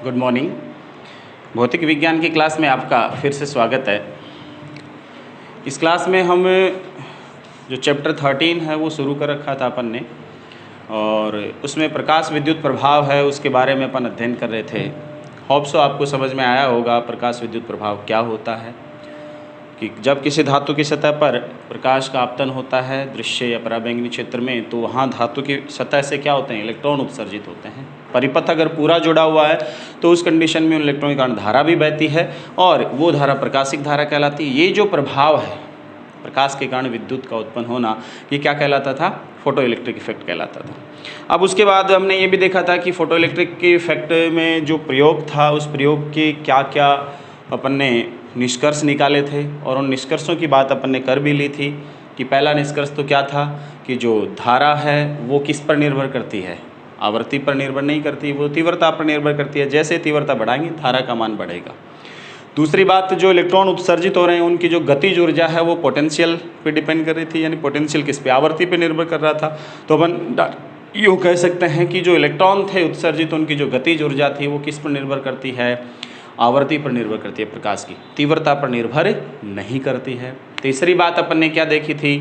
Good morning. भौतिक विज्ञान की क्लास में आपका फिर से स्वागत है। इस क्लास में हम जो चैप्टर 13 है वो शुरू कर रखा था अपन ने, और उसमें प्रकाश विद्युत प्रभाव है उसके बारे में अपन अध्ययन कर रहे थे। होप सो आपको समझ में आया होगा प्रकाश विद्युत प्रभाव क्या होता है, कि जब किसी धातु की सतह पर प्रकाश का आपतन होता है दृश्य या पराबैंगनी क्षेत्र में, तो वहाँ धातु की सतह से क्या होते हैं, इलेक्ट्रॉन उत्सर्जित होते हैं। परिपथ अगर पूरा जुड़ा हुआ है तो उस कंडीशन में उन इलेक्ट्रॉन के कारण धारा भी बहती है, और वो धारा प्रकाशिक धारा कहलाती है। ये जो प्रभाव है प्रकाश के कारण विद्युत का उत्पन्न होना, ये क्या कहलाता था, फोटो इलेक्ट्रिक इफेक्ट कहलाता था। अब उसके बाद हमने ये भी देखा था कि फोटो इलेक्ट्रिक के इफेक्ट में जो प्रयोग था, उस प्रयोग के क्या क्या अपन ने निष्कर्ष निकाले थे, और उन निष्कर्षों की बात अपन ने कर भी ली थी। कि पहला निष्कर्ष तो क्या था कि जो धारा है वो किस पर निर्भर करती है, आवृत्ति पर निर्भर नहीं करती, वो तीव्रता पर निर्भर करती है। जैसे तीव्रता बढ़ाएंगे धारा का मान बढ़ेगा। दूसरी बात, जो इलेक्ट्रॉन उत्सर्जित हो रहे हैं उनकी जो गतिज ऊर्जा है वो पोटेंशियल पे डिपेंड कर रही थी, यानी पोटेंशियल किस पे, आवृत्ति पे निर्भर कर रहा था। तो अपन यूँ कह सकते हैं कि जो इलेक्ट्रॉन थे उत्सर्जित, उनकी जो गतिज ऊर्जा थी वो किस पर निर्भर करती है, आवृत्ति पर निर्भर करती है, प्रकाश की तीव्रता पर निर्भर नहीं करती है। तीसरी बात अपन ने क्या देखी थी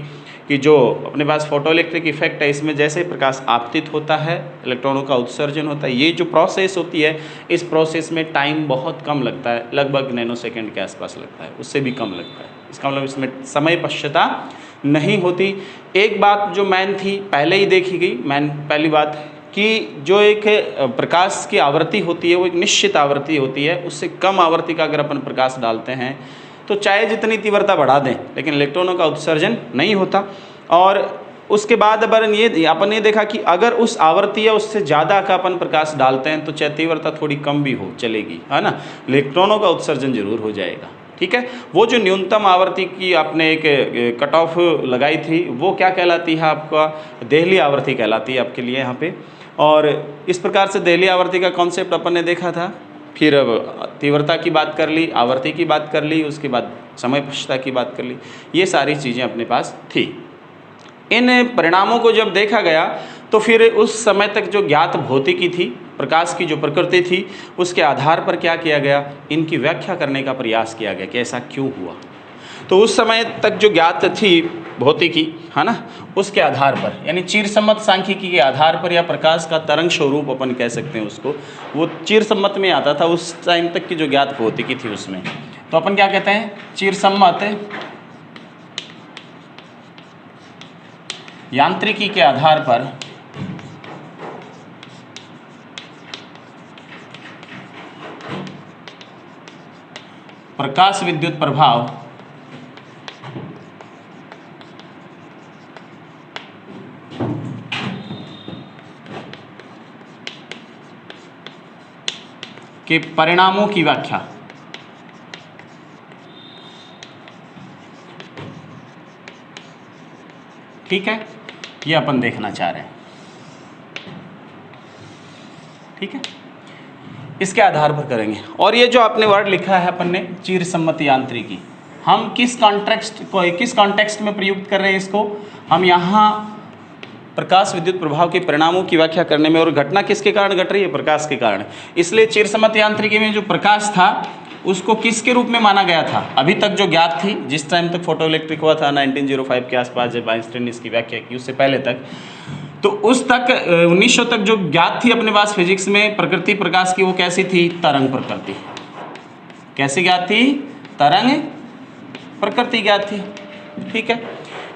कि जो अपने पास फोटो इलेक्ट्रिक इफेक्ट है, इसमें जैसे प्रकाश आपतित होता है इलेक्ट्रॉनों का उत्सर्जन होता है, ये जो प्रोसेस होती है इस प्रोसेस में टाइम बहुत कम लगता है, लगभग नैनो सेकेंड के आसपास लगता है, उससे भी कम लगता है। इसका मतलब इसमें समय पश्चता नहीं होती। एक बात जो मैन थी पहले ही देखी गई, पहली बात कि जो एक प्रकाश की आवृत्ति होती है वो एक निश्चित आवृत्ति होती है, उससे कम आवृत्ति का अगर अपन प्रकाश डालते हैं तो चाहे जितनी तीव्रता बढ़ा दें लेकिन इलेक्ट्रॉनों का उत्सर्जन नहीं होता। और उसके बाद अपन ये देखा कि अगर उस आवृत्ति या उससे ज़्यादा का अपन प्रकाश डालते हैं तो चाहे तीव्रता थोड़ी कम भी हो चलेगी, है ना, इलेक्ट्रॉनों का उत्सर्जन जरूर हो जाएगा। ठीक है, वो जो न्यूनतम आवृत्ति की आपने एक कट ऑफ लगाई थी वो क्या कहलाती है, आपका देहली आवृत्ति कहलाती है आपके लिए यहाँ पे। और इस प्रकार से देहली आवृत्ति का कॉन्सेप्ट अपन ने देखा था। फिर अब तीव्रता की बात कर ली, आवृत्ति की बात कर ली, उसके बाद समय पश्चता की बात कर ली, ये सारी चीज़ें अपने पास थी। इन परिणामों को जब देखा गया तो फिर उस समय तक जो ज्ञात भौतिकी थी, प्रकाश की जो प्रकृति थी, उसके आधार पर क्या किया गया, इनकी व्याख्या करने का प्रयास किया गया कि ऐसा क्यों हुआ। तो उस समय तक जो ज्ञात थी भौतिकी, है ना, उसके आधार पर, यानी चिरसम्मत सांख्यिकी के आधार पर, या प्रकाश का तरंग स्वरूप अपन कह सकते हैं उसको, वो चिरसम्मत में आता था उस टाइम तक की जो ज्ञात भौतिकी थी उसमें। तो अपन क्या कहते हैं, चिरसम्मत यांत्रिकी के आधार पर प्रकाश विद्युत प्रभाव के परिणामों की व्याख्या ठीक है, ये अपन देखना चाह रहे हैं। ठीक है, इसके आधार पर करेंगे। और ये जो आपने वर्ड लिखा है अपन ने चिरसम्मत यांत्रिकी, हम किस कॉन्टेक्स्ट में प्रयुक्त कर रहे हैं इसको, हम यहाँ प्रकाश विद्युत प्रभाव के परिणामों की व्याख्या करने में, और घटना किसके कारण घट रही है, प्रकाश के कारण। इसलिए चिरसम्मत यांत्रिकी में जो प्रकाश था उसको किसके रूप में माना गया था, अभी तक जो ज्ञात थी, जिस टाइम तक फोटो इलेक्ट्रिक हुआ था 1905 के आसपास जब आइंस्टाइन ने इसकी व्याख्या की, उससे पहले तक, तो उस तक 1900 तक जो ज्ञात थी अपने पास फिजिक्स में प्रकृति प्रकाश की, वो कैसी थी, तरंग प्रकृति। कैसी ज्ञात थी, तरंग प्रकृति ज्ञात थी। ठीक है,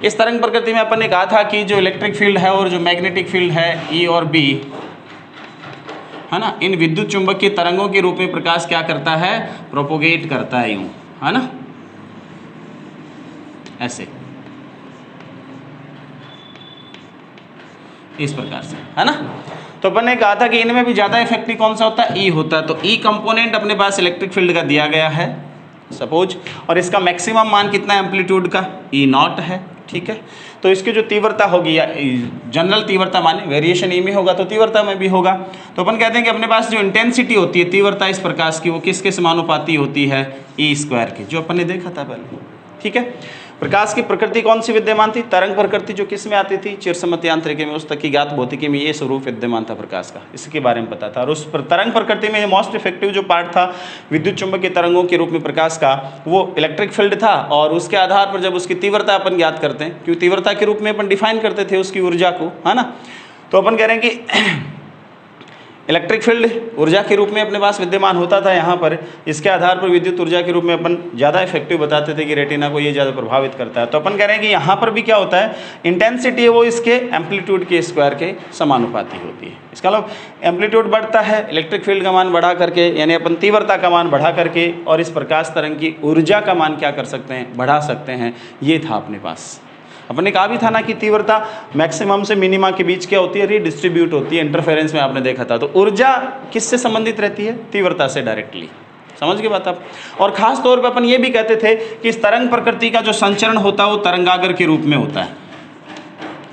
इस तरंग प्रकृति में अपन ने कहा था कि जो इलेक्ट्रिक फील्ड है और जो मैग्नेटिक फील्ड है ई और बी, है ना, इन विद्युत चुंबकीय तरंगों के रूप में प्रकाश क्या करता है, प्रोपोगेट करता है, यूं, है ना, ऐसे, इस प्रकार से, है ना। तो अपन ने कहा था कि इनमें भी ज़्यादा इफेक्टिव कौन सा होता है, ई होता है। तो ई कंपोनेंट अपने पास इलेक्ट्रिक फील्ड का दिया गया है सपोज, और इसका मैक्सिमम मान कितना है एम्पलीट्यूड का, ई नॉट है। ठीक है, तो इसकी जो तीव्रता होगी, या जनरल तीव्रता माने वेरिएशन ई में होगा तो तीव्रता में भी होगा। तो अपन कहते हैं कि अपने पास जो इंटेंसिटी होती है, तीव्रता इस प्रकाश की, वो किसके समानुपाती होती है, ई स्क्वायर की, जो अपन ने देखा था पहले। ठीक है, प्रकाश की प्रकृति कौन सी विद्यमान थी? तरंग प्रकृति, जो किस में आती थी? चिरसम्मत यांत्रिकी में, उस तक की ज्ञात भौतिकी में ये स्वरूप विद्यमान था प्रकाश का, इसके बारे में पता था। और उस तरंग प्रकृति में मोस्ट इफेक्टिव जो पार्ट था विद्युत चुंबकीय तरंगों के रूप में प्रकाश का, वो इलेक्ट्रिक फील्ड था। और उसके आधार पर जब उसकी तीव्रता अपन ज्ञात करते हैं, क्योंकि तीव्रता के रूप में अपन डिफाइन करते थे उसकी ऊर्जा को, है ना, तो अपन कह रहे हैं कि इलेक्ट्रिक फील्ड ऊर्जा के रूप में अपने पास विद्यमान होता था यहाँ पर। इसके आधार पर विद्युत ऊर्जा के रूप में अपन ज़्यादा इफेक्टिव बताते थे कि रेटिना को ये ज़्यादा प्रभावित करता है। तो अपन कह रहे हैं कि यहाँ पर भी क्या होता है, इंटेंसिटी है वो इसके एम्पलीट्यूड के स्क्वायर के समानुपाती होती है। इसका मतलब एम्पलीट्यूड बढ़ता है इलेक्ट्रिक फील्ड का मान बढ़ा करके, यानी अपन तीव्रता का मान बढ़ा करके, और इस प्रकाश तरंग की ऊर्जा का मान क्या कर सकते हैं, बढ़ा सकते हैं। ये था अपने पास। अपन ने कहा भी था ना कि तीव्रता मैक्सिमम से मिनिमा के बीच क्या होती है, रीडिस्ट्रीब्यूट होती है। इंटरफेरेंस में आपने देखा था। तो ऊर्जा किससे संबंधित रहती है? तीव्रता से डायरेक्टली। समझ गए बात आप? और खास तौर पे अपन ये भी कहते थे कि इस तरंग प्रकृति का जो संचरण होता है वो तरंगागर के रूप में होता है।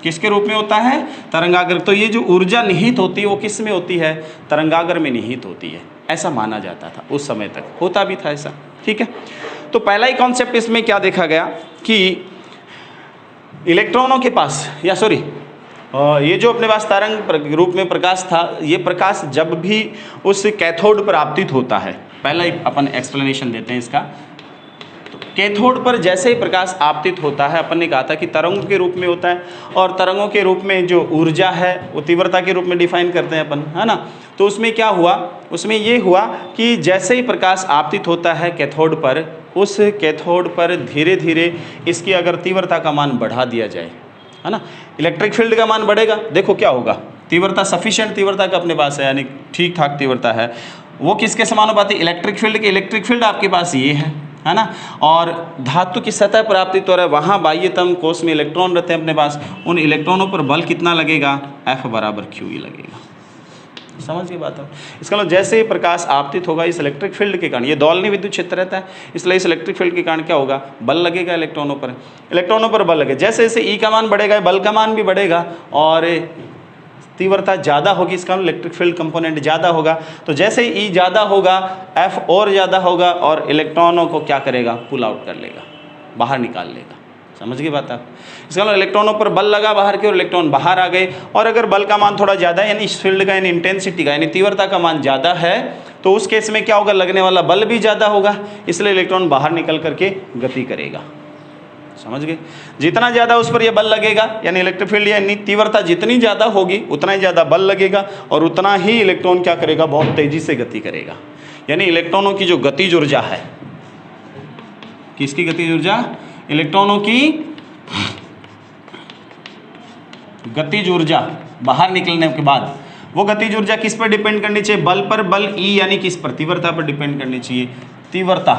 किसके रूप में होता है? तरंगागर। तो ये जो ऊर्जा निहित होती है वो किस में होती है? तरंगागर में निहित होती है। ऐसा माना जाता था उस समय तक, होता भी था ऐसा। ठीक है, तो पहला ही कॉन्सेप्ट इसमें क्या देखा गया कि इलेक्ट्रॉनों के पास, या सॉरी, ये जो अपने पास तरंग रूप में प्रकाश था, ये प्रकाश जब भी उस कैथोड पर आपतित होता है, पहला ही अपन एक्सप्लेनेशन देते हैं इसका। तो कैथोड पर जैसे ही प्रकाश आपतित होता है, अपन ने कहा था कि तरंगों के रूप में होता है, और तरंगों के रूप में जो ऊर्जा है वो तीव्रता के रूप में डिफाइन करते हैं अपन, है ना। तो उसमें क्या हुआ, उसमें ये हुआ कि जैसे ही प्रकाश आपतित होता है कैथोड पर, उस कैथोड पर धीरे धीरे इसकी अगर तीव्रता का मान बढ़ा दिया जाए, है ना, इलेक्ट्रिक फील्ड का मान बढ़ेगा। देखो क्या होगा, तीव्रता सफिशिएंट तीव्रता का अपने पास है, यानी ठीक ठाक तीव्रता है, वो किसके समानुपाती? इलेक्ट्रिक फील्ड के। इलेक्ट्रिक फील्ड आपके पास ये है ना, और धातु की सतह पर आपतित हो रहा है, वहाँ बाह्यतम कोश में इलेक्ट्रॉन रहते हैं अपने पास, उन इलेक्ट्रॉनों पर बल कितना लगेगा? F बराबर QE लगेगा। समझ गए बात है? इसका मतलब जैसे ही प्रकाश आपतित होगा इस इलेक्ट्रिक फील्ड के कारण, ये दौलनी विद्युत क्षेत्र रहता है, इसलिए इस इलेक्ट्रिक फील्ड के कारण क्या होगा? बल लगेगा इलेक्ट्रॉनों पर। इलेक्ट्रॉनों पर बल लगे, जैसे जैसे E का मान बढ़ेगा बल का मान भी बढ़ेगा, और तीव्रता ज़्यादा होगी, इसका इलेक्ट्रिक फील्ड कंपोनेंट ज़्यादा होगा। तो जैसे ही E ज़्यादा होगा, F और ज़्यादा होगा, और इलेक्ट्रॉनों को क्या करेगा? पुल आउट कर लेगा, बाहर निकाल लेगा। समझ गए बात आप? इसका मतलब इलेक्ट्रॉनों पर बल लगा बाहर के, और इलेक्ट्रॉन बाहर आ गए। और अगर बल का मान थोड़ा ज़्यादा है, यानी इस फील्ड का, यानी इंटेंसिटी का, यानी तीव्रता का मान ज़्यादा है, तो उस केस में क्या होगा? लगने वाला बल भी ज़्यादा होगा, इसलिए इलेक्ट्रॉन बाहर निकल करके गति करेगा। समझ गए? जितना ज़्यादा उस पर यह बल लगेगा, यानी इलेक्ट्रिक फील्ड यानी तीव्रता जितनी ज़्यादा होगी उतना ही ज़्यादा बल लगेगा, और उतना ही इलेक्ट्रॉन क्या करेगा? बहुत तेज़ी से गति करेगा। यानी इलेक्ट्रॉनों की जो गतिज ऊर्जा है, किसकी गतिज ऊर्जा? इलेक्ट्रॉनों की गतिज ऊर्जा बाहर निकलने के बाद, वो गतिज ऊर्जा किस पर डिपेंड करनी चाहिए? बल पर। बल E यानी किस पर? तीव्रता पर डिपेंड करनी चाहिए। तीव्रता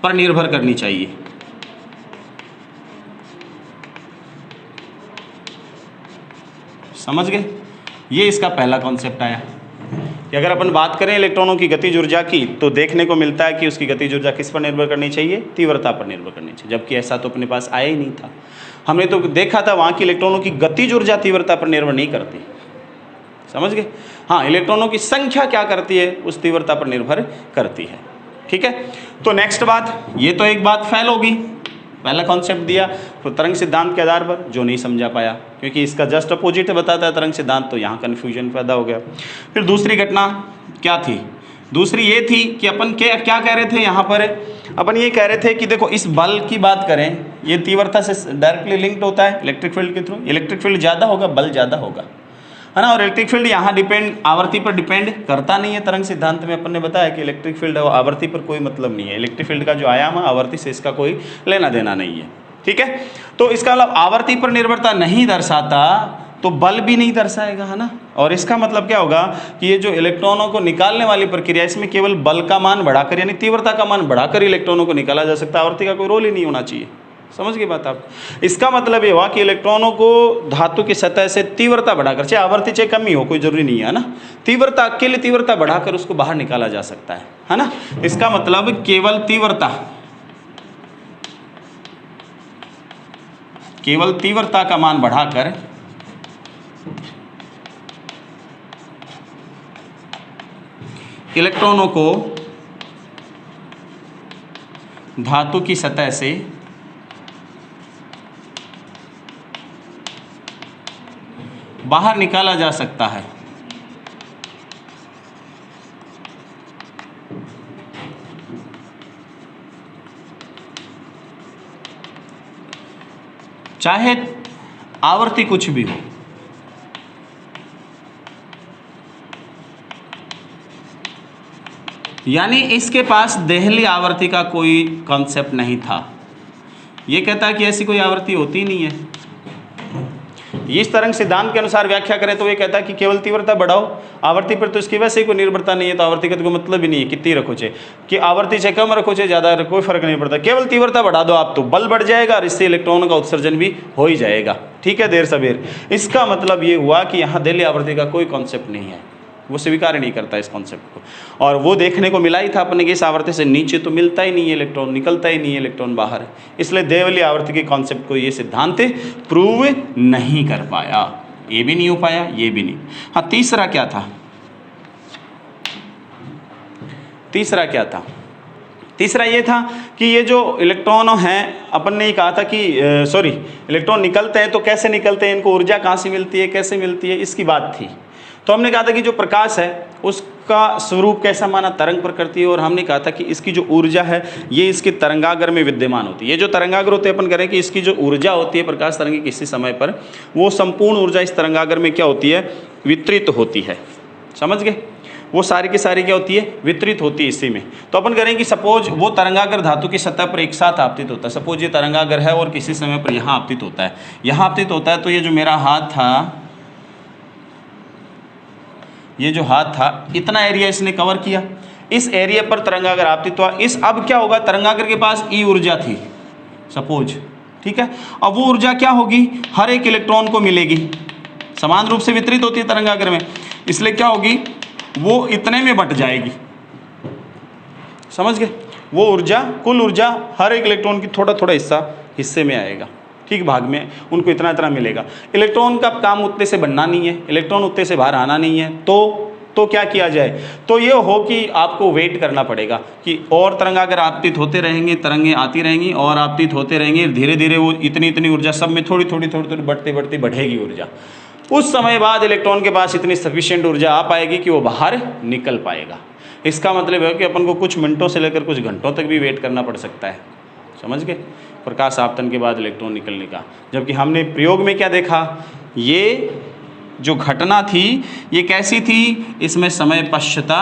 पर निर्भर करनी चाहिए। समझ गए? ये इसका पहला कॉन्सेप्ट आया कि अगर अपन बात करें इलेक्ट्रॉनों की गतिज ऊर्जा की, तो देखने को मिलता है कि उसकी गतिज ऊर्जा किस पर निर्भर करनी चाहिए? तीव्रता पर निर्भर करनी चाहिए। जबकि ऐसा तो अपने पास आया ही नहीं था। हमने तो देखा था वहाँ की इलेक्ट्रॉनों की गतिज ऊर्जा तीव्रता पर निर्भर नहीं करती। समझ गए? हाँ, इलेक्ट्रॉनों की संख्या क्या करती है? उस तीव्रता पर निर्भर करती है। ठीक है, तो नेक्स्ट बात, ये तो एक बात फेल होगी, पहला कॉन्सेप्ट दिया तरंग सिद्धांत के आधार पर, जो नहीं समझा पाया, क्योंकि इसका जस्ट अपोजिट बताता है तरंग सिद्धांत, तो यहाँ कन्फ्यूजन पैदा हो गया। फिर दूसरी घटना क्या थी? दूसरी ये थी कि अपन क्या कह रहे थे यहाँ पर? अपन ये कह रहे थे कि देखो, इस बल की बात करें, ये तीव्रता से डायरेक्टली लिंक्ड होता है इलेक्ट्रिक फील्ड के थ्रू। इलेक्ट्रिक फील्ड ज़्यादा होगा, बल ज़्यादा होगा, है ना। और इलेक्ट्रिक फील्ड यहाँ डिपेंड, आवर्ती पर डिपेंड करता नहीं है। तरंग सिद्धांत में अपन ने बताया कि इलेक्ट्रिक फील्ड है, आवर्ती पर कोई मतलब नहीं है। इलेक्ट्रिक फील्ड का जो आयाम है, आवर्ती से इसका कोई लेना देना नहीं है। ठीक है, तो इसका मतलब आवर्ती पर निर्भरता नहीं दर्शाता, तो बल भी नहीं दर्शाएगा, है ना। और इसका मतलब क्या होगा कि ये जो इलेक्ट्रॉनों को निकालने वाली प्रक्रिया, इसमें केवल बल का मान बढ़ाकर, यानी तीव्रता का मान बढ़ाकर इलेक्ट्रॉनों को निकाला जा सकता है। आवर्ती का कोई रोल ही नहीं होना चाहिए। समझ गई बात आप? इसका मतलब ये हुआ कि इलेक्ट्रॉनों को धातु की सतह से तीव्रता बढ़ाकर, चाहे आवर्ती चाहे कमी हो, कोई जरूरी नहीं है ना, तीव्रता, अकेले तीव्रता बढ़ाकर उसको बाहर निकाला जा सकता है ना। इसका मतलब केवल तीव्रता का मान बढ़ाकर इलेक्ट्रॉनों को धातु की सतह से बाहर निकाला जा सकता है। चाहे आवर्ती कुछ भी हो। यानी इसके पास देहली आवर्ती का कोई कॉन्सेप्ट नहीं था। ये कहता है कि ऐसी कोई आवर्ती होती ही नहीं है। इस तरंग सिद्धांत के अनुसार व्याख्या करें तो ये कहता है कि केवल तीव्रता बढ़ाओ, आवर्ती पर तो इसकी वैसे ही कोई निर्भरता नहीं है, तो आवर्ती का तो कोई मतलब ही नहीं है कितनी रखो चे, कि आवर्ती से कम रखो चे ज़्यादा रखो, कोई फर्क नहीं पड़ता, केवल तीव्रता बढ़ा दो आप तो बल बढ़ जाएगा और इससे इलेक्ट्रॉनों का उत्सर्जन भी हो ही जाएगा। ठीक है, देर सवेर। इसका मतलब ये हुआ कि यहाँ देहली आवर्ती का कोई कॉन्सेप्ट नहीं है, वो स्वीकार नहीं करता इस कॉन्सेप्ट को। और वो देखने को मिला ही था अपने कि इस आवर्ती से नीचे तो मिलता ही नहीं है इलेक्ट्रॉन, निकलता ही नहीं है इलेक्ट्रॉन बाहर, इसलिए देवली आवर्ती के कॉन्सेप्ट को ये सिद्धांत प्रूव नहीं कर पाया। ये भी नहीं हो पाया, ये भी नहीं। हाँ, तीसरा क्या था? तीसरा क्या था? तीसरा ये था कि ये जो इलेक्ट्रॉन हैं, अपन ने ये कहा था कि इलेक्ट्रॉन निकलते हैं तो कैसे निकलते हैं, इनको ऊर्जा कहाँ से मिलती है, कैसे मिलती है, इसकी बात थी। तो हमने कहा था कि जो प्रकाश है उसका स्वरूप कैसा माना, तरंग प्रकृति है, और हमने कहा था कि इसकी जो ऊर्जा है ये इसके तरंगागर में विद्यमान होती है। ये जो तरंगागर होते हैं, अपन करें कि इसकी जो ऊर्जा होती है प्रकाश तरंग की किसी समय पर, वो संपूर्ण ऊर्जा इस तरंगागर में क्या होती है, वितरित होती है। समझ गए? वो सारी की सारी क्या होती है, वितरित होती है इसी में। तो अपन करें कि सपोज वो तरंगागर धातु की सतह पर एक साथ आपतित होता है। सपोज ये तरंगागर है और किसी समय पर यहाँ आपतित होता है, यहाँ आपतित होता है। तो ये जो मेरा हाथ था, ये जो हाथ था, इतना एरिया इसने कवर किया, इस एरिया पर तरंगागर आपतित हुआ। इस अब क्या होगा, तरंगागर के पास ई ऊर्जा थी सपोज, ठीक है। अब वो ऊर्जा क्या होगी, हर एक इलेक्ट्रॉन को मिलेगी, समान रूप से वितरित होती है तरंगागर में, इसलिए क्या होगी, वो इतने में बट जाएगी। समझ गए? वो ऊर्जा, कुल ऊर्जा हर एक इलेक्ट्रॉन की थोड़ा थोड़ा हिस्से में आएगा, ठीक भाग में उनको इतना इतना मिलेगा। इलेक्ट्रॉन का काम उतने से बनना नहीं है, इलेक्ट्रॉन उतने से बाहर आना नहीं है, तो क्या किया जाए, तो ये हो कि आपको वेट करना पड़ेगा कि और तरंगागर आपतित होते रहेंगे, तरंगें आती रहेंगी और आपतित होते रहेंगे, धीरे धीरे वो इतनी इतनी ऊर्जा सब में थोड़ी थोड़ी बढ़ते बढ़ते बढ़ेगी ऊर्जा। उस समय बाद इलेक्ट्रॉन के पास इतनी सफिशिएंट ऊर्जा आ पाएगी कि वो बाहर निकल पाएगा। इसका मतलब है कि अपन को कुछ मिनटों से लेकर कुछ घंटों तक भी वेट करना पड़ सकता है। समझ गए? प्रकाश आपतन के बाद इलेक्ट्रॉन निकलने का। जबकि हमने प्रयोग में क्या देखा, ये जो घटना थी ये कैसी थी, इसमें समय पश्चता,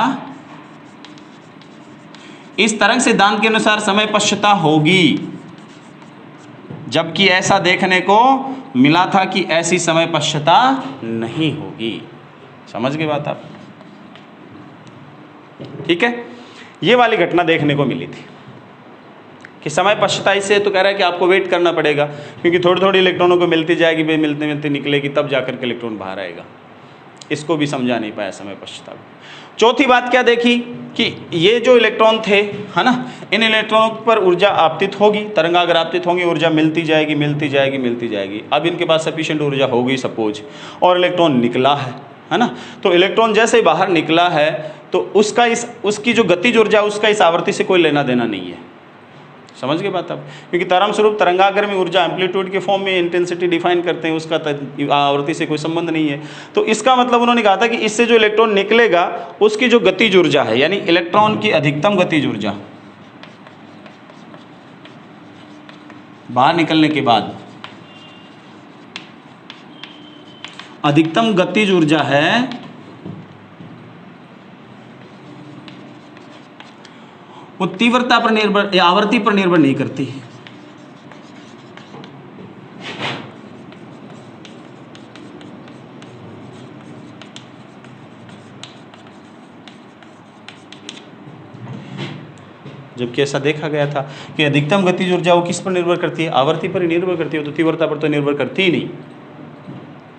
इस तरंग सिद्धांत के अनुसार समय पश्चता होगी, जबकि ऐसा देखने को मिला था कि ऐसी समय पश्चता नहीं होगी। समझ गए बात आप? ठीक है, ये वाली घटना देखने को मिली थी कि समय पश्चता। इससे तो कह रहा है कि आपको वेट करना पड़ेगा, क्योंकि थोड़ी थोड़ी इलेक्ट्रॉनों को मिलती जाएगी, वे मिलते मिलते निकलेगी, तब जाकर के इलेक्ट्रॉन बाहर आएगा। इसको भी समझा नहीं पाया समय पश्चता। चौथी बात क्या देखी कि ये जो इलेक्ट्रॉन थे, है ना, इन इलेक्ट्रॉनों पर ऊर्जा आपतित होगी, तरंगागर आपतित होंगी, ऊर्जा मिलती जाएगी मिलती जाएगी मिलती जाएगी। अब इनके पास सफिशिएंट ऊर्जा होगी सपोज, और इलेक्ट्रॉन निकला है ना। तो इलेक्ट्रॉन जैसे ही बाहर निकला है तो उसकी जो गतिज ऊर्जा, उसका इस आवर्ती से कोई लेना देना नहीं है। समझ गए बात आप? क्योंकि तरंग स्वरूप तरंगागर में ऊर्जा एम्पलीट्यूड के फॉर्म में इंटेंसिटी डिफाइन करते हैं, उसका आवर्ती से कोई संबंध नहीं है। तो इसका मतलब उन्होंने कहा था कि इससे जो इलेक्ट्रॉन निकलेगा उसकी जो गतिज ऊर्जा है, यानी इलेक्ट्रॉन की अधिकतम गतिज ऊर्जा बाहर निकलने के बाद, अधिकतम गतिज ऊर्जा है वो तीव्रता पर निर्भर या आवर्ती पर निर्भर नहीं करती। जबकि ऐसा देखा गया था कि अधिकतम गतिज ऊर्जा वो किस पर निर्भर करती है, आवर्ती पर ही निर्भर करती है, तो तीव्रता पर तो निर्भर करती ही नहीं।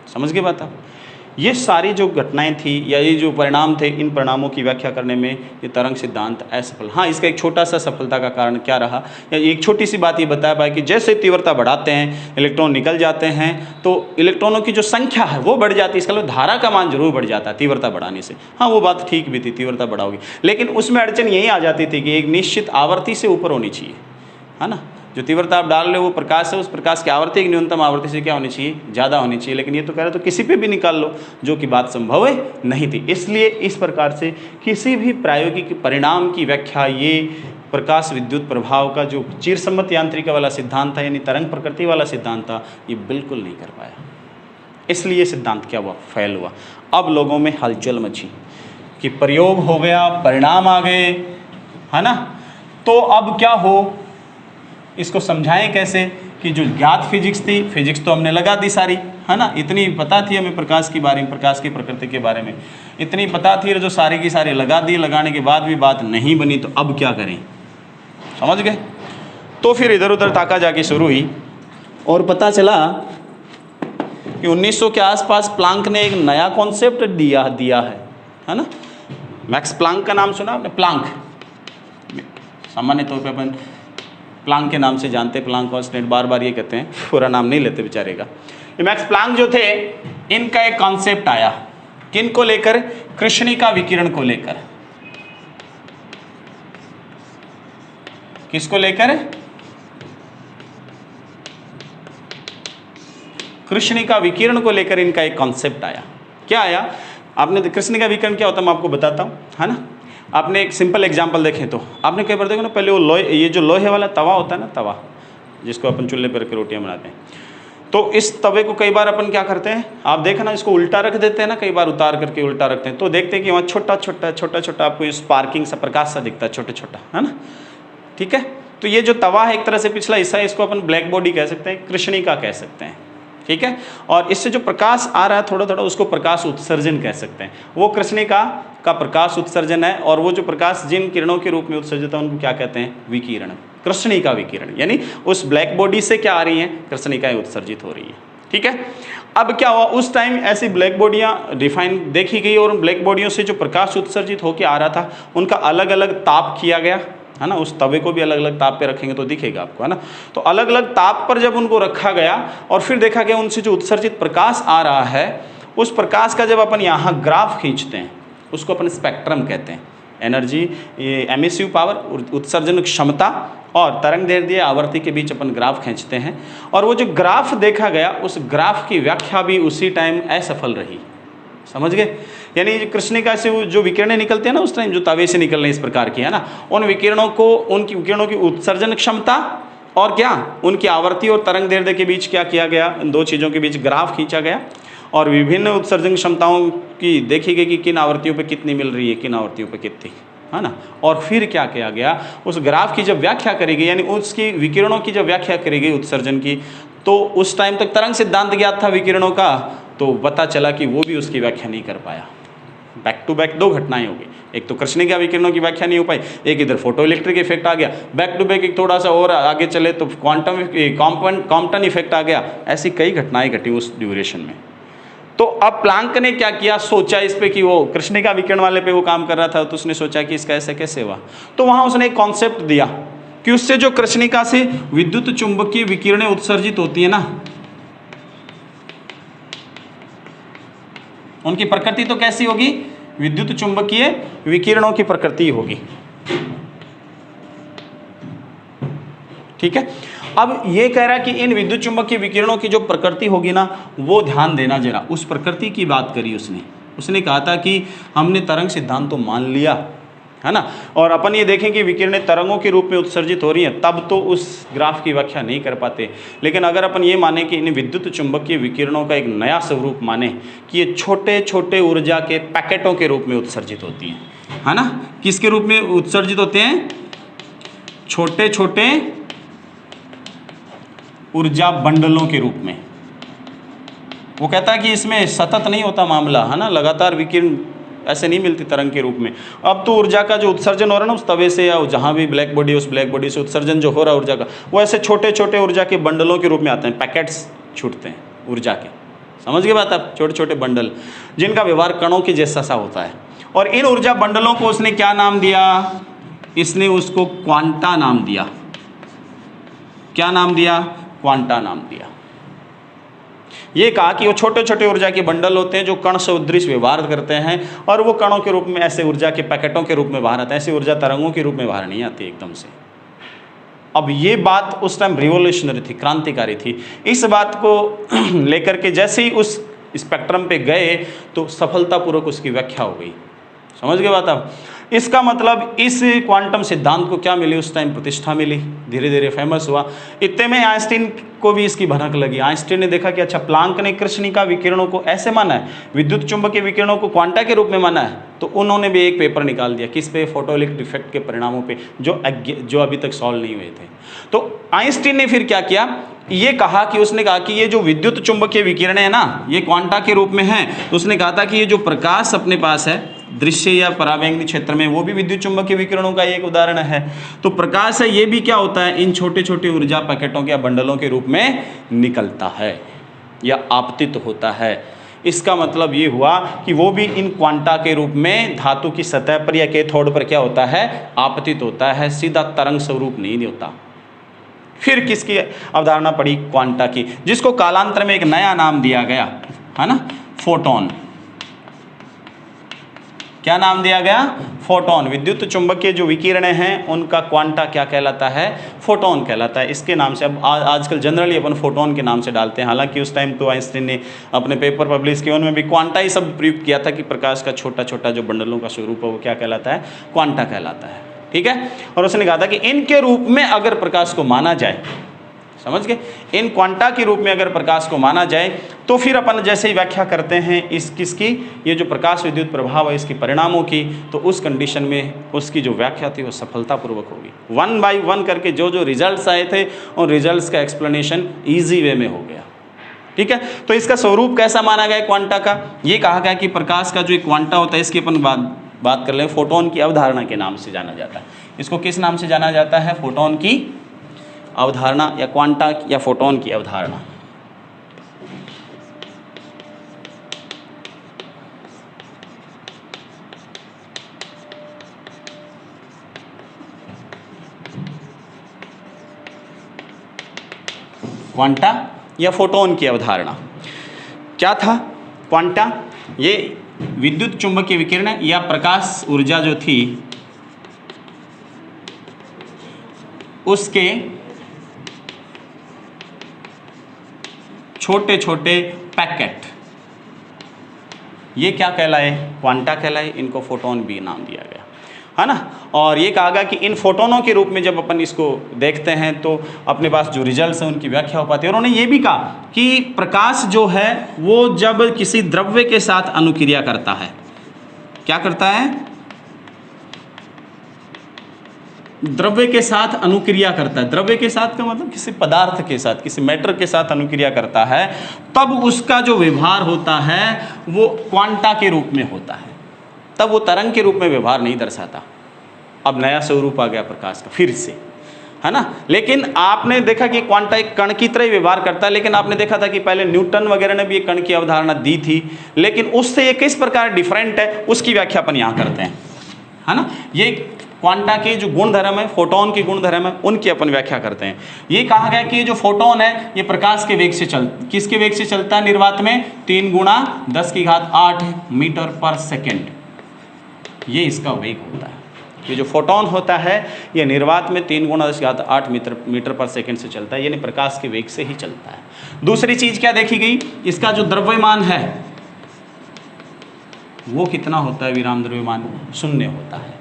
समझ गए बात आप? ये सारी जो घटनाएं थी या ये जो परिणाम थे, इन परिणामों की व्याख्या करने में ये तरंग सिद्धांत असफल। हाँ, इसका एक छोटा सा सफलता का कारण क्या रहा, या एक छोटी सी बात ये बता पाया कि जैसे तीव्रता बढ़ाते हैं इलेक्ट्रॉन निकल जाते हैं, तो इलेक्ट्रॉनों की जो संख्या है वो बढ़ जाती है। इसका मतलब धारा का मान जरूर बढ़ जाता है तीव्रता बढ़ाने से। हाँ, वो बात ठीक भी थी, तीव्रता बढ़ाओगी, लेकिन उसमें अड़चन यही आ जाती थी कि एक निश्चित आवर्ती से ऊपर होनी चाहिए। है ना। जो तीव्रता आप डाल रहे हो वो प्रकाश है, उस प्रकाश की आवृत्ति की न्यूनतम आवृत्ति से क्या होनी चाहिए, ज़्यादा होनी चाहिए। लेकिन ये तो कह रहे तो किसी पे भी निकाल लो, जो कि बात संभव नहीं थी। इसलिए इस प्रकार से किसी भी प्रायोगिक परिणाम की व्याख्या ये प्रकाश विद्युत प्रभाव का जो चिरसम्मत यांत्रिका वाला सिद्धांत था, यानी तरंग प्रकृति वाला सिद्धांत था, ये बिल्कुल नहीं कर पाया। इसलिए ये सिद्धांत क्या हुआ, फेल हुआ। अब लोगों में हलचल मची कि प्रयोग हो गया, परिणाम आ गए, है ना। तो अब क्या हो, इसको समझाएं कैसे कि जो ज्ञात फिजिक्स थी, फिजिक्स तो हमने लगा दी सारी, है ना। इतनी पता थी हमें प्रकाश के बारे में, प्रकाश की प्रकृति के बारे में इतनी पता थी, जो सारी की सारी लगा दी। लगाने के बाद भी बात नहीं बनी, तो अब क्या करें, समझ गए। तो फिर इधर उधर ताका जाके शुरू हुई और पता चला कि 1900 के आसपास प्लांक ने एक नया कॉन्सेप्ट दिया है ना। मैक्स प्लांक का नाम सुना आपने, प्लांक। सामान्य तौर पे अपन प्लांक के नाम से जानते, प्लांक कांस्टेंट, बार बार ये कहते हैं, पूरा नाम नहीं लेते बेचारे का। ये मैक्स प्लांक जो थे, इनका एक कॉन्सेप्ट आया, किन को लेकर, कृष्णिका विकिरण को लेकर। किसको लेकर, कृष्णिका विकिरण को लेकर इनका एक कॉन्सेप्ट आया। क्या आया, आपने कृष्णिका विकिरण क्या होता है मैं आपको बताता हूँ, है ना। आपने एक सिंपल एग्जांपल देखें तो आपने कई बार देखो ना, पहले वो लोहे, ये जो लोहे वाला तवा होता है ना, तवा जिसको अपन चूल्हे पर रख के रोटियां बनाते हैं, तो इस तवे को कई बार अपन क्या करते हैं, आप देखना, इसको उल्टा रख देते हैं ना, कई बार उतार करके उल्टा रखते हैं, तो देखते हैं कि वहाँ छोटा छोटा आपको इस स्पार्किंग सा प्रकाश सा दिखता है, छोटा छोटा, है ना। ठीक है, तो ये जो तवा है एक तरह से पिछला हिस्सा है, इसको अपन ब्लैक बॉडी कह सकते हैं, कृष्णिका कह सकते हैं। ठीक है, और इससे जो प्रकाश आ रहा है थोड़ा थोड़ा, उसको प्रकाश उत्सर्जन कह सकते हैं। वो कृष्णिका का प्रकाश उत्सर्जन है, और वो जो प्रकाश जिन किरणों के रूप में उत्सर्जित है उनको क्या कहते हैं, विकिरण, कृष्णिका विकिरण। यानी उस ब्लैक बॉडी से क्या आ रही हैं, कृष्णिकाएं उत्सर्जित हो रही है। ठीक है, अब क्या हुआ, उस टाइम ऐसी ब्लैक बॉडियां डिफाइन देखी गई, और उन ब्लैक बॉडियों से जो प्रकाश उत्सर्जित होकर आ रहा था उनका अलग अलग ताप किया गया, है ना। उस तवे को भी अलग अलग ताप पे रखेंगे तो दिखेगा आपको, है ना। तो अलग अलग ताप पर जब उनको रखा गया और फिर देखा गया उनसे जो उत्सर्जित प्रकाश आ रहा है, उस प्रकाश का जब अपन यहाँ ग्राफ खींचते हैं, उसको अपन स्पेक्ट्रम कहते हैं। एनर्जी, ये एमिसिव पावर, उत्सर्जन क्षमता और तरंग दैर्ध्य आवर्ती के बीच अपन ग्राफ खींचते हैं, और वो जो ग्राफ देखा गया, उस ग्राफ की व्याख्या भी उसी टाइम असफल रही। समझ गए, यानी कृष्णिका से जो विकिरणें निकलते हैं ना उस टाइम, जो तवे से निकल रहे हैं इस प्रकार की, है ना, उन विकिरणों को, उनकी विकिरणों की उत्सर्जन क्षमता और क्या, उनकी आवर्ती और तरंग दैर्ध्य के बीच क्या किया गया, इन दो चीज़ों के बीच ग्राफ खींचा गया, और विभिन्न उत्सर्जन क्षमताओं की देखी गई कि किन आवर्तियों पे कितनी मिल रही है, किन आवर्तियों पे कितनी, है ना। और फिर क्या किया गया, उस ग्राफ की जब व्याख्या करी गई, यानी उसकी विकिरणों की जब व्याख्या करी गई उत्सर्जन की, तो उस टाइम तक तरंग सिद्धांत ज्ञात था विकिरणों का, तो पता चला कि वो भी उसकी व्याख्या नहीं कर पाया। बैक टू बैक दो घटनाएं हो गई, एक तो कृष्णिका विकिरणों की व्याख्या नहीं हो पाई, एक इधर फोटो इलेक्ट्रिक इफेक्ट आ गया, बैक टू बैक एक थोड़ा सा और आगे चले तो कॉम्पटन इफेक्ट आ गया। ऐसी कई घटनाएं घटी उस ड्यूरेशन में। तो अब प्लांक ने क्या किया, सोचा इस पे कि वो कृष्णिका विकिरण वाले पे वो काम कर रहा था, तो उसने सोचा कि इसका ऐसे कैसे हुआ, तो वहां उसने एक कॉन्सेप्ट दिया कि उससे जो कृष्णिका से विद्युत चुंबकीय विकिरणें उत्सर्जित होती है ना, उनकी प्रकृति तो कैसी होगी, विद्युत चुंबकीय विकिरणों की प्रकृति होगी। ठीक है, अब ये कह रहा है कि इन विद्युत चुंबकीय विकिरणों की जो प्रकृति होगी ना, वो ध्यान देना जरा, उस प्रकृति की बात करी उसने कहा था कि हमने तरंग सिद्धांत तो मान लिया, है ना, और अपन ये देखें कि विकिरणें तरंगों के रूप में उत्सर्जित हो रही हैं, तब तो उस ग्राफ की व्याख्या नहीं कर पाते। लेकिन अगर अपन ये माने कि इन विद्युत चुंबकीय विकिरणों का एक नया स्वरूप माने कि ये छोटे छोटे ऊर्जा के पैकेटों के रूप में उत्सर्जित होती हैं, है ना। किसके रूप में उत्सर्जित होते हैं, छोटे छोटे ऊर्जा बंडलों के रूप में। वो कहता है कि इसमें सतत नहीं होता मामला, है ना, लगातार विकिरण ऐसे नहीं मिलती तरंग के रूप में। अब तो ऊर्जा का जो उत्सर्जन हो रहा है ना उस तवे से, या जहाँ भी ब्लैक बॉडी, उस ब्लैक बॉडी से उत्सर्जन जो हो रहा है ऊर्जा का, वो ऐसे छोटे छोटे ऊर्जा के बंडलों के रूप में आते हैं, पैकेट्स छूटते हैं ऊर्जा के। समझ गए बात आप, छोटे छोटे बंडल जिनका व्यवहार कणों के जैसा सा होता है। और इन ऊर्जा बंडलों को उसने क्या नाम दिया, इसने उसको क्वांटा नाम दिया। क्या नाम दिया, क्वांटा नाम दिया। ये कहा कि वो छोटे छोटे ऊर्जा के बंडल होते हैं जो कण सदृश व्यवहार करते हैं, और वो कणों के रूप में ऐसे ऊर्जा के पैकेटों के रूप में बाहर आते हैं, ऐसी ऊर्जा तरंगों के रूप में बाहर नहीं आती एकदम से। अब ये बात उस टाइम रिवोल्यूशनरी थी, क्रांतिकारी थी। इस बात को लेकर के जैसे ही उस स्पेक्ट्रम पे गए तो सफलतापूर्वक उसकी व्याख्या हो गई। समझ गए बात आप? इसका मतलब इस क्वांटम सिद्धांत को क्या मिली उस टाइम? प्रतिष्ठा मिली, धीरे धीरे फेमस हुआ। इतने में आइंस्टीन को भी इसकी भनक लगी। आइंस्टीन ने देखा कि अच्छा, प्लांक ने कृष्णिका विकिरणों को ऐसे माना है, विद्युत चुंबकीय विकिरणों को क्वांटा के रूप में माना है, तो उन्होंने भी एक पेपर निकाल दिया। किस पे? फोटोइलेक्ट्रिक इफेक्ट के परिणामों पे, जो अभी तक सॉल्व नहीं हुए थे। तो आइंस्टीन ने फिर क्या किया, ये कहा कि उसने कहा कि ये जो विद्युत चुंबकीय विकिरण है ना, ये क्वांटा के रूप में है। तो उसने कहा था कि ये जो प्रकाश अपने पास है दृश्य या परावैंगनी क्षेत्र में, वो भी विद्युत चुंबकीय विकिरणों का एक उदाहरण है। तो प्रकाश है, ये भी क्या होता है, इन छोटे छोटे ऊर्जा पैकेटों के या बंडलों के रूप में निकलता है या आपतित होता है। इसका मतलब ये हुआ कि वो भी इन क्वांटा के रूप में धातु की सतह पर या कैथोड पर क्या होता है, आपतित होता है, सीधा तरंग स्वरूप नहीं होता। फिर किसकी अवधारणा पड़ी? क्वांटा की, जिसको कालांतर में एक नया नाम दिया गया है ना, फोटोन। क्या नाम दिया गया? फोटोन। विद्युत चुंबकीय जो विकिरणें हैं उनका क्वांटा क्या कहलाता है? फोटोन कहलाता है। इसके नाम से अब आजकल जनरली अपन फोटोन के नाम से डालते हैं। हालांकि उस टाइम तो आइंस्टीन ने अपने पेपर पब्लिश किए, उनमें भी क्वांटा ही सब प्रयुक्त किया था कि प्रकाश का छोटा छोटा जो बंडलों का स्वरूप है वो क्या कहलाता है? क्वांटा कहलाता है। ठीक है। और उसने कहा था कि इनके रूप में अगर प्रकाश को माना जाए, समझ गए, इन क्वांटा के रूप में अगर प्रकाश को माना जाए तो फिर अपन जैसे ही व्याख्या करते हैं इस किसकी, ये जो प्रकाश विद्युत प्रभाव है इसकी परिणामों की, तो उस कंडीशन में उसकी जो व्याख्या थी वो सफलतापूर्वक होगी। 1 बाय 1 करके जो जो रिजल्ट्स आए थे उन रिजल्ट्स का एक्सप्लेनेशन ईजी वे में हो गया। ठीक है। तो इसका स्वरूप कैसा माना गया क्वांटा का? ये कहा गया कि प्रकाश का जो एक क्वांटा होता है, इसकी अपन बात कर लें, फोटोन की अवधारणा के नाम से जाना जाता है। इसको किस नाम से जाना जाता है? फोटोन की अवधारणा या क्वांटा या फोटोन की अवधारणा। क्वांटा या फोटोन की अवधारणा क्या था? क्वांटा ये विद्युत चुंबकीय विकिरण या प्रकाश ऊर्जा जो थी उसके छोटे छोटे पैकेट, ये क्या कहलाए? क्वांटा कहलाए। इनको फोटोन भी नाम दिया गया है ना। और ये कहा गया कि इन फोटोनों के रूप में जब अपन इसको देखते हैं तो अपने पास जो रिजल्ट्स हैं उनकी व्याख्या हो पाती है। और उन्होंने ये भी कहा कि प्रकाश जो है वो जब किसी द्रव्य के साथ अनुक्रिया करता है, क्या करता है? द्रव्य के साथ अनुक्रिया करता है। द्रव्य के साथ का मतलब किसी पदार्थ के साथ, किसी मैटर के साथ अनुक्रिया करता है, तब उसका जो व्यवहार होता है वो क्वांटा के रूप में होता है। तब वो तरंग के रूप में व्यवहार नहीं दर्शाता। अब नया स्वरूप आ गया प्रकाश का फिर से, है ना। लेकिन आपने देखा कि क्वांटा एक कण की तरह ही व्यवहार करता है। लेकिन आपने देखा था कि पहले न्यूटन वगैरह ने भी एक कण की अवधारणा दी थी, लेकिन उससे ये किस प्रकार डिफरेंट है उसकी व्याख्या अपन यहाँ करते हैं, है ना। ये क्वांटा के जो गुणधर्म है, फोटोन के गुणधर्म है, उनकी अपन व्याख्या करते हैं। ये कहा गया कि जो फोटोन है ये प्रकाश के वेग से किसके वेग से चलता है? निर्वात में 3 × 10⁸ मीटर पर सेकेंड, ये इसका वेग होता है। ये जो फोटोन होता है ये निर्वात में 3 × 10⁸ मीटर पर सेकेंड से चलता है, यानी प्रकाश के वेग से ही चलता है। दूसरी चीज क्या देखी गई? इसका जो द्रव्यमान है वो कितना होता है? विराम द्रव्यमान 0 होता है।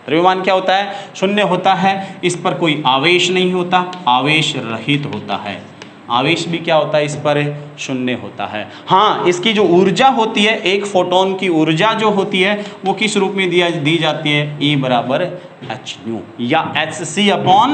द्रव्यमान क्या होता है? 0 होता है। इस पर कोई आवेश नहीं होता, आवेश रहित होता है। आवेश भी क्या होता है? इस पर 0 होता है। हाँ, इसकी जो ऊर्जा होती है, एक फोटोन की ऊर्जा जो होती है वो किस रूप में दी जाती है? E = hν या hc/λ।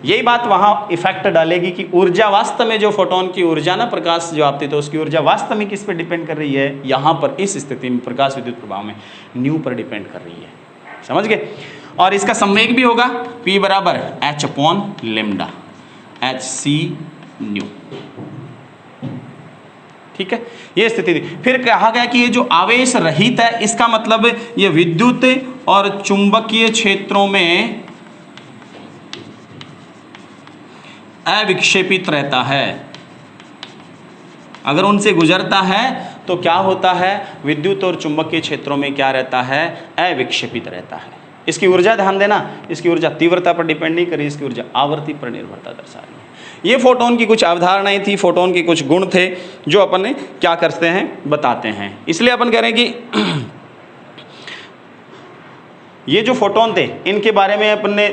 यही बात वहां इफेक्ट डालेगी कि ऊर्जा वास्तव में, जो फोटोन की ऊर्जा ना, प्रकाश जो आपती तो उसकी ऊर्जा वास्तव में किस पर डिपेंड कर रही है? यहाँ पर इस स्थिति में प्रकाश विद्युत प्रभाव में न्यू पर डिपेंड कर रही है। समझ गए। और इसका संवेग भी होगा P = h/λ, hc⁻. ठीक है, ये स्थिति थी। फिर कहा गया कि ये जो आवेश रहित है, इसका मतलब ये विद्युत और चुंबकीय क्षेत्रों में अविक्षेपित रहता है। अगर उनसे गुजरता है तो क्या होता है? विद्युत और चुंबकीय क्षेत्रों में क्या रहता है? अविक्षेपित रहता है। इसकी ऊर्जा ध्यान देना, इसकी ऊर्जा तीव्रता पर डिपेंड नहीं करी, इसकी ऊर्जा आवर्ती पर निर्भरता दर्शा रही है। ये फोटोन की कुछ अवधारणाएं थी, फोटोन के कुछ गुण थे जो अपन ने क्या करते हैं बताते हैं। इसलिए अपन कह रहे हैं कि ये जो फोटोन थे इनके बारे में अपन ने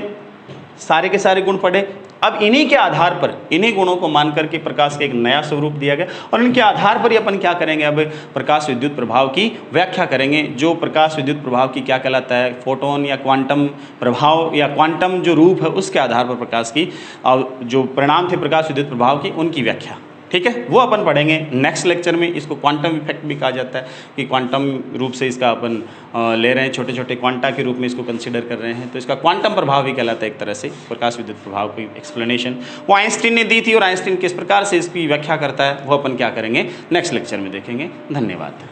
सारे के सारे गुण पढ़े। अब इन्हीं के आधार पर, इन्हीं गुणों को मान करके प्रकाश का एक नया स्वरूप दिया गया और इनके आधार पर ही अपन क्या करेंगे, अब प्रकाश विद्युत प्रभाव की व्याख्या करेंगे। जो प्रकाश विद्युत प्रभाव की क्या कहलाता है, फोटोन या क्वांटम प्रभाव या क्वांटम जो रूप है उसके आधार पर प्रकाश की जो परिणाम थे प्रकाश विद्युत प्रभाव की उनकी व्याख्या, ठीक है, वो अपन पढ़ेंगे नेक्स्ट लेक्चर में। इसको क्वांटम इफेक्ट भी कहा जाता है कि क्वांटम रूप से इसका अपन ले रहे हैं, छोटे छोटे क्वांटा के रूप में इसको कंसीडर कर रहे हैं, तो इसका क्वांटम प्रभाव भी कहलाता है एक तरह से प्रकाश विद्युत प्रभाव की एक्सप्लेनेशन। वो आइंस्टीन ने दी थी और आइंस्टीन किस प्रकार से इसकी व्याख्या करता है वो अपन क्या करेंगे नेक्स्ट लेक्चर में देखेंगे। धन्यवाद।